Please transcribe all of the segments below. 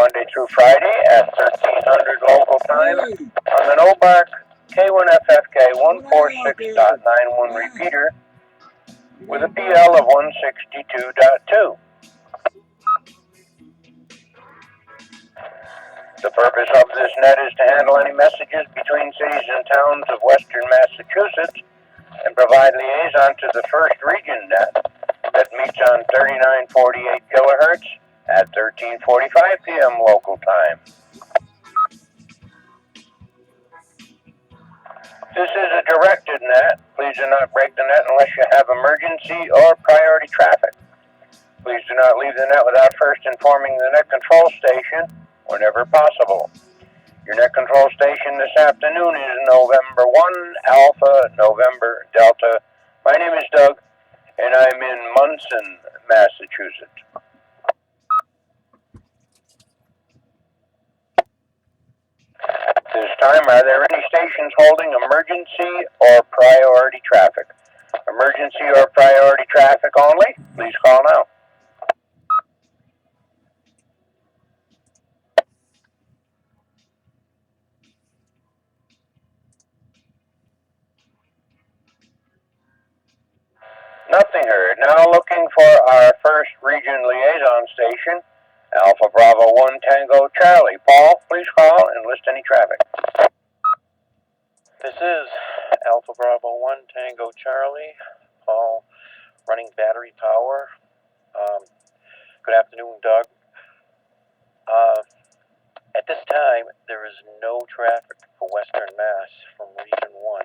Monday through Friday at 1300 local time on the Nobark K1FFK 146.91 repeater with a PL of 162.2. The purpose of this net is to handle any messages between cities and towns of western Massachusetts and provide liaison to the first region net that meets on 3948 kilohertz at 13:45 p.m. local time. This is a directed net. Please do not break the net unless you have emergency or priority traffic. Please do not leave the net without first informing the net control station whenever possible. Your net control station this afternoon is November 1 Alpha November Delta. My name is Doug, and I'm in Munson, Massachusetts. This time, are there any stations holding emergency or priority traffic? Emergency or priority traffic only? Please call now. Nothing heard. Now looking for our first region liaison station, Alpha Bravo 1 Tango Charlie. Paul, please call and list any traffic. This is Alpha Bravo 1 Tango Charlie. Paul, running battery power. Good afternoon, Doug. At this time, there is no traffic for Western Mass from Region 1.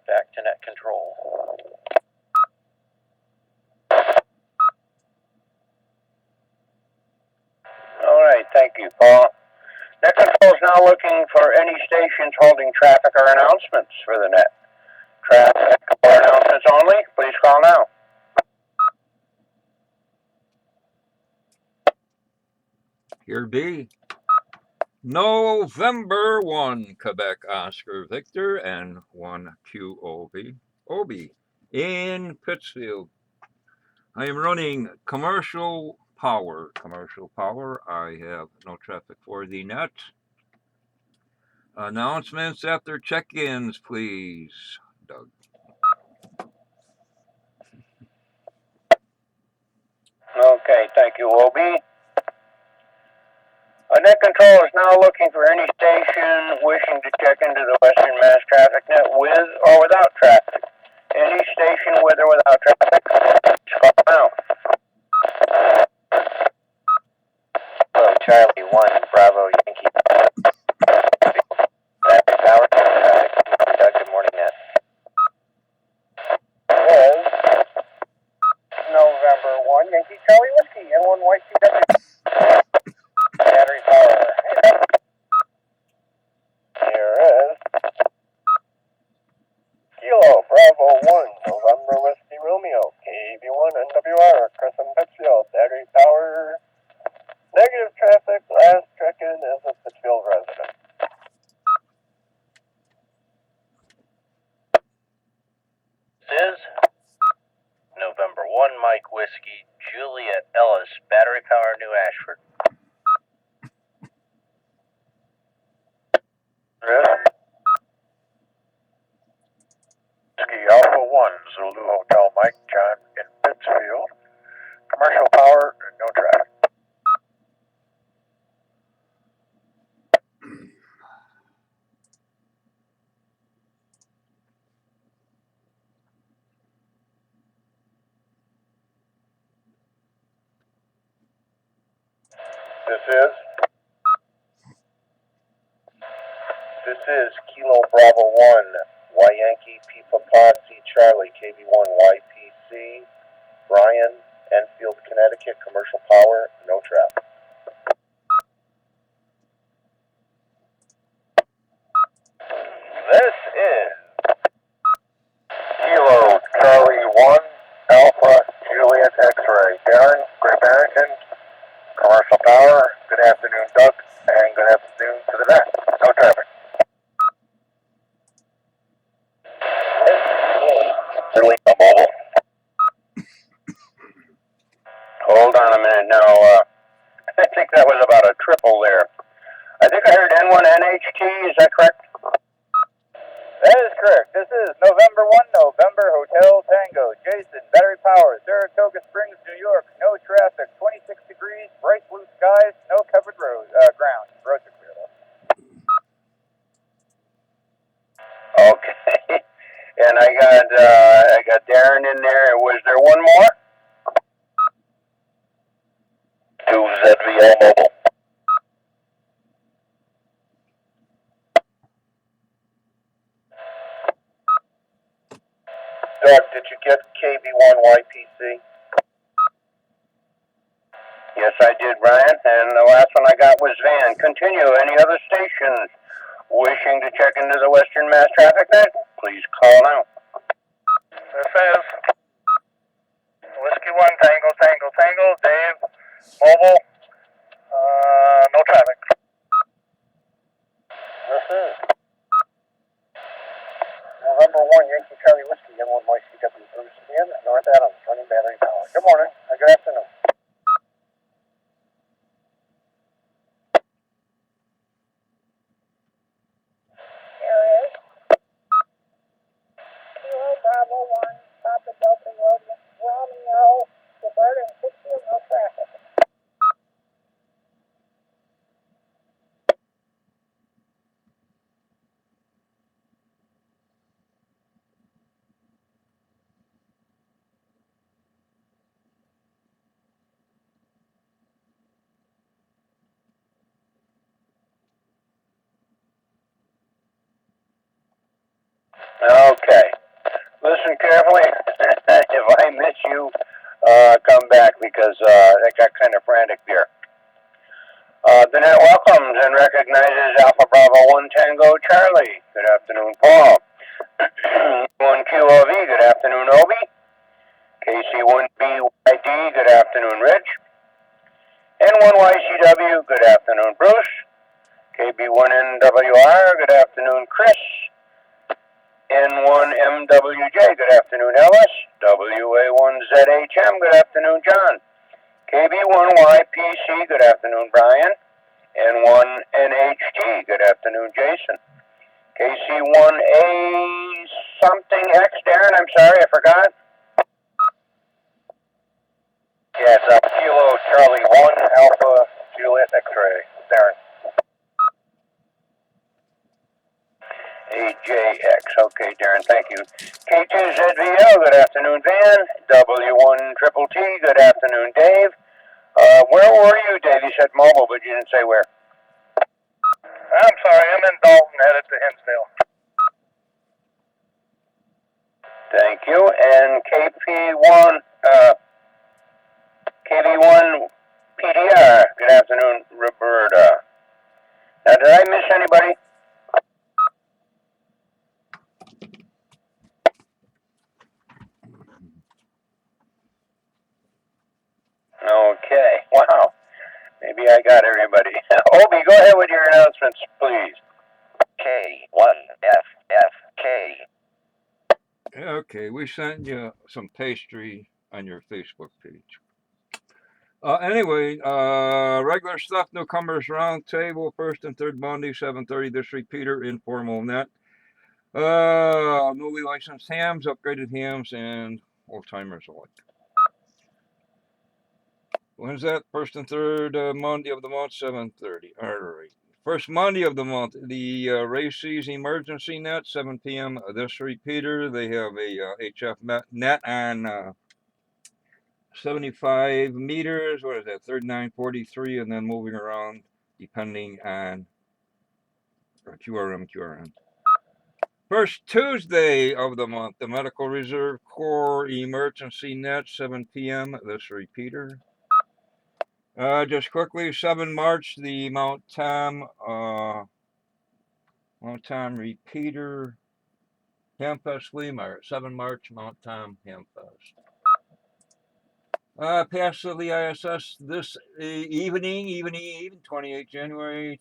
Back to net control. All right, thank you, Paul. Net control is now looking for any stations holding traffic or announcements for the net. Traffic or announcements only, please call now. Here be November 1 Quebec Oscar Victor and 1 QOB Obi in Pittsfield. I am running commercial power. I have no traffic for the net. Announcements after check-ins, please, Doug. Okay, thank you, Obi. Net control is now looking for any station wishing to check into the Western Mass traffic net with or without traffic. Any station with or without traffic, please call now. Hello, Charlie 1 Bravo Yankee. Battery power. Doug, good morning, Net. Is November 1 Yankee Charlie Whiskey, N1YCW. Battery power. Here is Kilo Bravo 1 November Whiskey Romeo, KB1 NWR, Crescent Pittsfield. Battery power. Negative traffic. Last check-in is a Pittsfield resident. This is November 1 Mike Whiskey, Juliet Ellis, Battery Power, New Ashford. Whiskey Alpha 1 Zulu Hotel Mike John in Pittsfield. Commercial power, no traffic. This is Kilo Bravo 1 Y Yankee P Papazi Charlie KB1 YPC Brian Enfield, Connecticut. Commercial power, no traffic. This is Kilo Charlie 1 Alpha Juliet X-Ray Darren, Great Barrington. Commercial power. Good afternoon, Doug, and good afternoon to the net. No traffic. Really mobile. Hold on a minute now. I think that was about a triple there. I think I heard N1NHT, is that correct? That is correct. This is November 1, November Hotel Tango. Jason, battery power, Saratoga Springs, New York. No traffic, 26 degrees, bright blue skies, no covered ground. Roads are clear though. Okay. And I got Darren in there. Was there one more? 2ZVL Mobile. Doug, did you get KB1YPC? Yes, I did, Brian. And the last one I got was Van. Continue. Any other stations wishing to check into the Western Mass traffic net? Please call now. This is Whiskey 1 Tango Tango Tango. Dave, mobile, no traffic. This is November 1 Yankee Charlie Whiskey, N1YCW Bruce in North Adams, running battery power. Good morning, or good afternoon. Here is Kilo Bravo 1, Papa Delta Romeo, Roberta and 60, no traffic. Okay. Listen carefully. If I miss you, come back because I got kind of frantic there. The net welcomes and recognizes Alpha Bravo 1 Tango Charlie. Good afternoon, Paul. 1QOV, good afternoon, Obi. KC1BYD, good afternoon, Rich. N1YCW, good afternoon, Bruce. KB1NWR, good afternoon, Chris. N1MWJ, good afternoon, Ellis. WA1ZHM, good afternoon, John. KB1YPC, good afternoon, Brian. N1NHT, good afternoon, Jason. KC1A something X, Darren, I'm sorry, I forgot. Yeah, it's Kilo Charlie 1 Alpha Juliet X-ray. Darren. AJX, okay, Darren, thank you. K2ZVL, good afternoon, Van. W1TTT, good afternoon, Dave. Where were you, Dave? You said mobile, but you didn't say where. I'm sorry, I'm in Dalton, headed to Hinsdale. Thank you. And KB1 PDR, good afternoon, Roberta. Now, did I miss anybody? Okay, wow. Maybe I got everybody. Obi, go ahead with your announcements, please. K1FFK. Okay, we sent you some pastry on your Facebook page. Anyway, regular stuff, newcomers roundtable, first and third Monday, 7:30. This repeater, informal net. Newly licensed hams, upgraded hams, and old timers alike. When's that? First and third Monday of the month, 7:30. All right. First Monday of the month, the Races Emergency Net, 7 p.m. This repeater, they have a HF net on 75 meters. What is that? 3943, and then moving around depending on QRM. First Tuesday of the month, the Medical Reserve Corps Emergency Net, 7 p.m. This repeater. Just quickly, 7 March, the Mount Tom repeater, Hamfest Flea Market, 7 March, Mount Tom Hamfest. Past the ISS this evening, 28 January.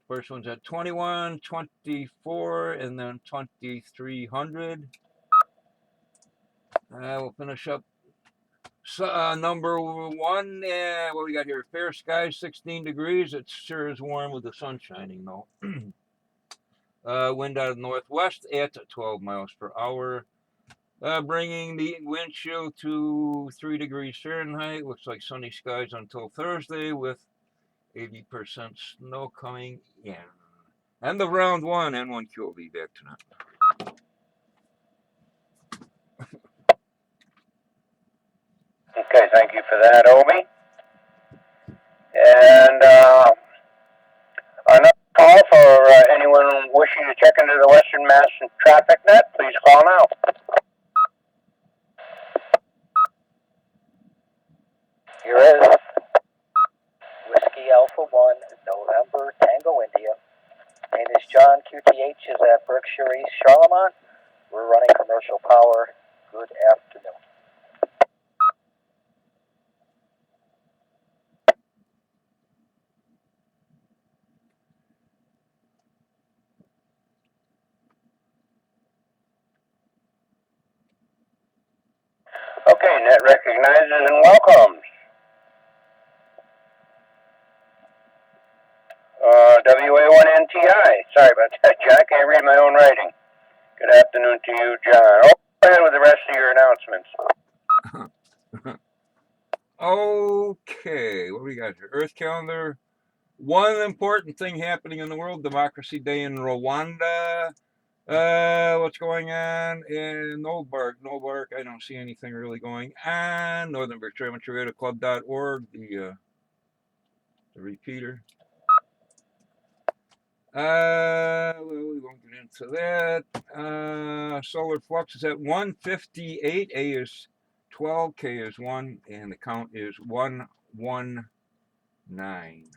First one's at 2124 and then 2300. We'll finish up So, number one, what we got here? Fair skies, 16 degrees. It sure is warm with the sun shining, though. Wind out of northwest at 12 miles per hour, bringing the wind chill to 3 degrees Fahrenheit. Looks like sunny skies until Thursday with 80% snow coming in. And the round one N1Q will be back tonight. Okay, thank you for that, Obi. And another call for anyone wishing to check into the Western Mass traffic net, please call now. Here is Whiskey Alpha 1, November, Tango, India. Name is John, QTH is at Berkshire East, Charlemont. We're running commercial power. Good afternoon. Okay, net recognizes and welcomes. WA1NTI. Sorry about that, John. I can't read my own writing. Good afternoon to you, John. Oh, go ahead with the rest of your announcements. Okay, what do we got here? Earth calendar. One important thing happening in the world: Democracy Day in Rwanda. What's going on in Nobark? I don't see anything really going on. Northern Berkshire Amateur Radio Club.org, the repeater. Well, we won't get into that. Solar flux is at 158. A is 12, K is 1, and the count is 119.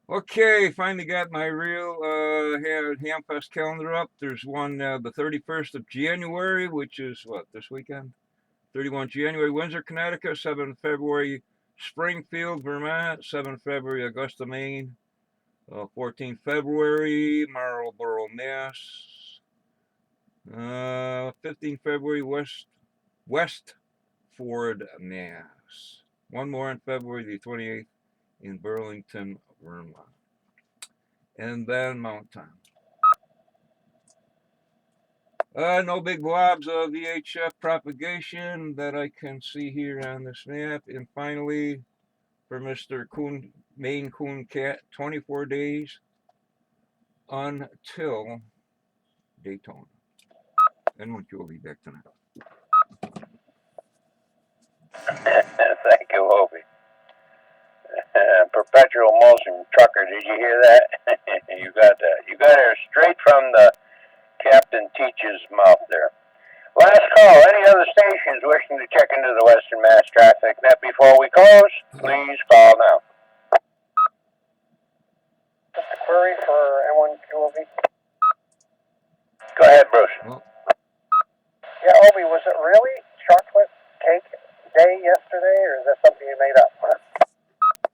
Okay, finally got my real Hamfest calendar up. There's one the 31st of January, which is what, this weekend? 31 January, Windsor, Connecticut. 7 February, Springfield, Vermont. 7 February, Augusta, Maine. 14 February, Marlborough, Mass. 15 February, Westford, Mass. One more on February the 28th in Burlington, Vermont. And then Mount Tom. No big blobs of VHF propagation that I can see here on this map. And finally, for Mr. Maine Coon Cat, 24 days until Daytona. N1Q will be back tonight. Thank you, Obi. Perpetual motion trucker, did you hear that? You got that. You got it straight from the Captain Teach's mouth there. Last call. Any other stations wishing to check into the Western Mass traffic net before we close, please call now. Just a query for N1QOB. Go ahead, Bruce. Well, Yeah, Obi, was it really chocolate cake day yesterday, or is that something you made up?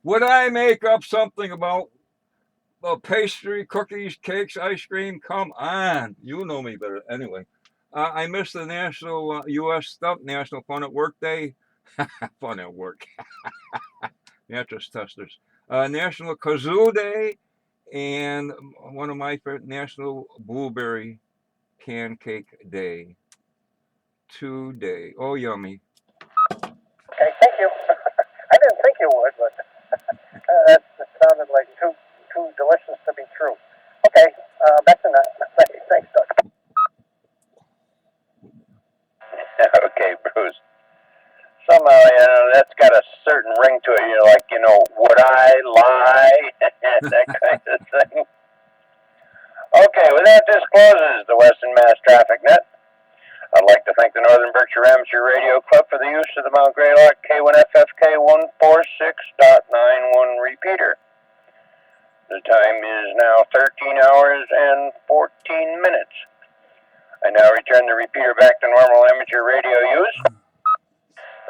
would I make up something about pastry, cookies, cakes, ice cream? Come on. You know me better. Anyway, I missed the National U.S. stuff, National Fun at Work Day. Fun at Work. Mattress testers. National Kazoo Day, and one of my favorite, National Blueberry Pancake Day. Today. Oh, yummy. Okay, thank you. I didn't think you would, but that sounded like too delicious to be true. Okay, back to that. Thanks, Doug. Okay, Bruce. Somehow, that's got a certain ring to it. Would I lie? That kind of thing. Okay, with that, this closes the Western Mass Traffic Net. I'd like to thank the Northern Berkshire Amateur Radio Club for the use of the Mount Greylock K1FFK 146.91 repeater. The time is now 13 hours and 14 minutes. I now return the repeater back to normal amateur radio use.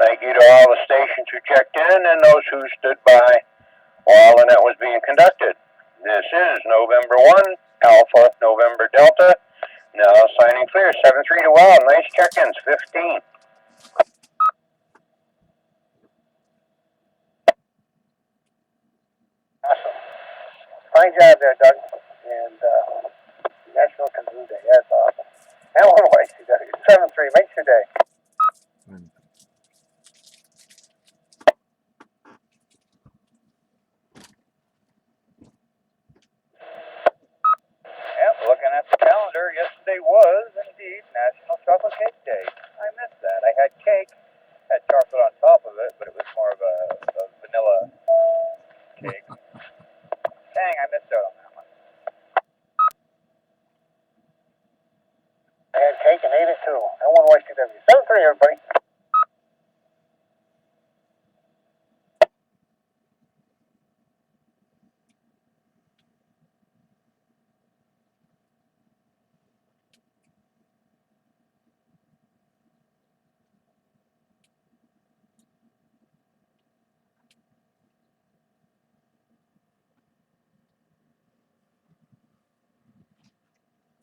Thank you to all the stations who checked in and those who stood by while the net was being conducted. This is November 1, Alpha, November Delta. Now signing clear, 7-3 to Wild. Nice check-ins, 15. Fine job there, Doug. And National Kazoo Day. That's awesome. N1AND 7-3 makes your day. Yep, looking at the calendar, yesterday was indeed National Chocolate Cake Day. I missed that. I had cake, had chocolate on top of it, but it was more of a vanilla cake. Dang, I missed out on that one. I had cake and ate it too. N1AND 7-3, everybody.